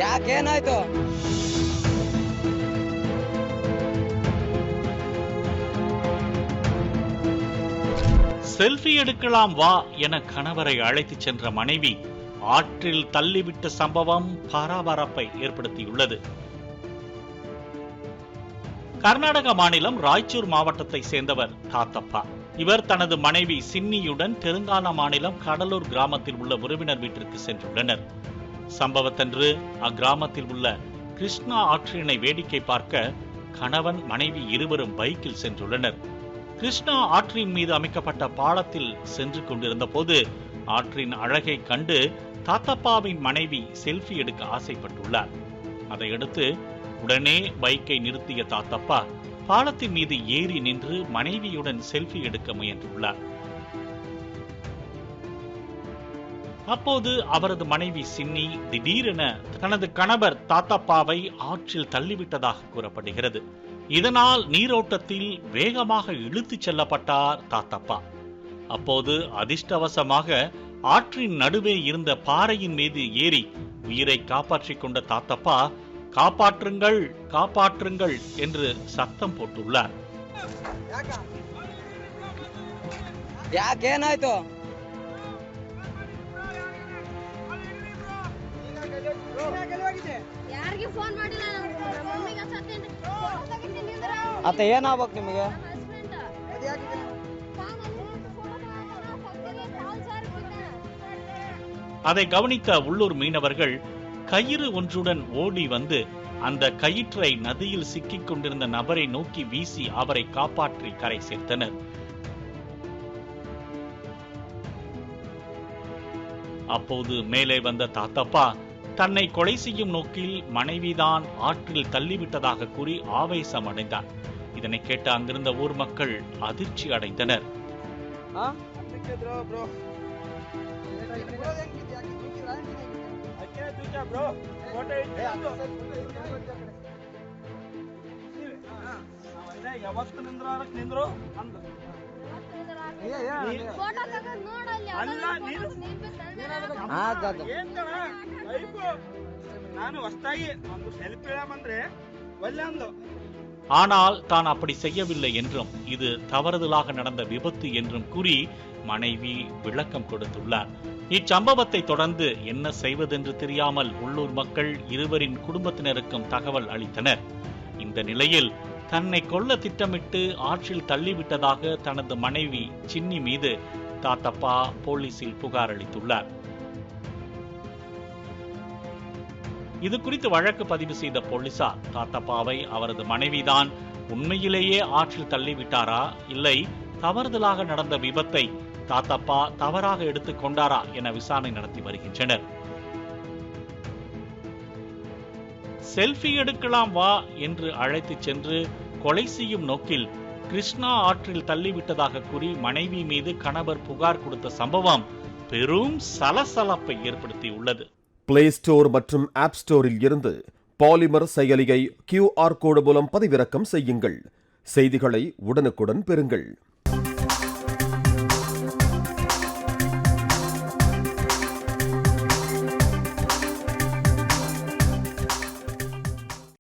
ಯಾಕೇನಾಯ್ತು? Selfie எடுக்கலாம் வா என கணவரை அழைத்து சென்ற மனைவி ஆற்றில் தள்ளிவிட்ட சம்பவம் பரபரப்பை ஏற்படுத்தியுள்ளது. கர்நாடக மாநிலம் ராய்ச்சூர் மாவட்டத்தை சேர்ந்தவர் தாத்தப்பா. இவர் தனது மனைவி சின்னியுடன் தெலுங்கானா மாநிலம் கடலூர் கிராமத்தில் உள்ள உறவினர் வீட்டிற்கு சென்றுள்ளனர். சம்பவத்தன்று அக்கிராமத்தில் உள்ள கிருஷ்ணா ஆற்றினை வேடிக்கை பார்க்க கணவன் மனைவி இருவரும் பைக்கில் சென்றுள்ளனர். கிருஷ்ணா ஆற்றின் மீது அமைக்கப்பட்ட பாலத்தில் சென்று கொண்டிருந்த போது ஆற்றின் அழகை கண்டு தாத்தப்பாவின் மனைவி செல்ஃபி எடுக்க ஆசைப்பட்டுள்ளார். அதையடுத்து உடனே பைக்கை நிறுத்திய தாத்தப்பா பாலத்தின் மீது ஏறி நின்று மனைவியுடன் செல்ஃபி எடுக்க முயன்றுள்ளார். அப்போது அவரது மனைவி சின்னி திடீரென தனது கணவர் தாத்தப்பாவை ஆற்றில் தள்ளிவிட்டதாக கூறப்படுகிறது. இதனால் நீரோட்டத்தில் வேகமாக இழுத்துச் செல்லப்பட்டார் தாத்தப்பா. அப்போது அதிர்ஷ்டவசமாக ஆற்றின் நடுவே இருந்த பாறையின் மீது ஏறி உயிரை காப்பாற்றிக் கொண்ட தாத்தப்பா காப்பாற்றுங்கள் காப்பாற்றுங்கள் என்று சத்தம் போட்டுள்ளார். ಯಾಕೇನಾಯ್ತು? ಅತ್ತ ಏನಾಗ್ಬೇಕು ನಿಮಗೆ? அதை கவனித்த உள்ளூர் மீனவர்கள் கயிறு ஒன்றுடன் ஓடி வந்து அந்த கயிற்றை நதியில் சிக்கிக் கொண்டிருந்த நபரை நோக்கி வீசி அவரை காப்பாற்றி கரை சேர்த்தனர். அப்போது மேலே வந்த தாத்தப்பா தன்னை கொலை செய்யும் நோக்கில் மனைவிதான் ஆற்றில் தள்ளிவிட்டதாக கூறி ஆவேசம் அடைந்தார். இதனை கேட்ட அங்கிருந்த ஊர் மக்கள் அதிர்ச்சி அடைந்தனர். ஆனால் தான் அப்படி செய்யவில்லை என்றும் இது தவறுதலாக நடந்த விபத்து என்றும் கூறி மனைவி விளக்கம் கொடுத்துள்ளார். இச்சம்பவத்தை தொடர்ந்து என்ன செய்வதென்று தெரியாமல் உள்ளூர் மக்கள் இருவரின் குடும்பத்தினருக்கும் தகவல் அளித்தனர். இந்த நிலையில் தன்னை கொல்ல திட்டமிட்டு ஆற்றில் தள்ளிவிட்டதாக தனது மனைவி சின்னி மீது தாத்தப்பா போலீசில் புகார் அளித்துள்ளார். இது குறித்து வழக்கு பதிவு செய்த போலீசார் தாத்தப்பாவை அவரது மனைவிதான் உண்மையிலேயே ஆற்றில் தள்ளிவிட்டாரா இல்லை தவறுதலாக நடந்த விபத்தை தாத்தப்பா தவறாக எடுத்துக் கொண்டாரா என விசாரணை நடத்தி வருகின்றனர். செல்ஃபி எடுக்கலாம் வா என்று அழைத்து சென்று கொலை செய்யும் நோக்கில் கிருஷ்ணா ஆற்றில் தள்ளிவிட்டதாக கூறி மனைவி மீது கணவர் புகார் கொடுத்த சம்பவம் பெரும் சலசலப்பை ஏற்படுத்தியுள்ளது. பிளே ஸ்டோர் மற்றும் ஆப் ஸ்டோரில் இருந்து பாலிமர் செயலியை QR கோடு மூலம் பதிவிறக்கம் செய்யுங்கள். செய்திகளை உடனுக்குடன் பெறுங்கள்.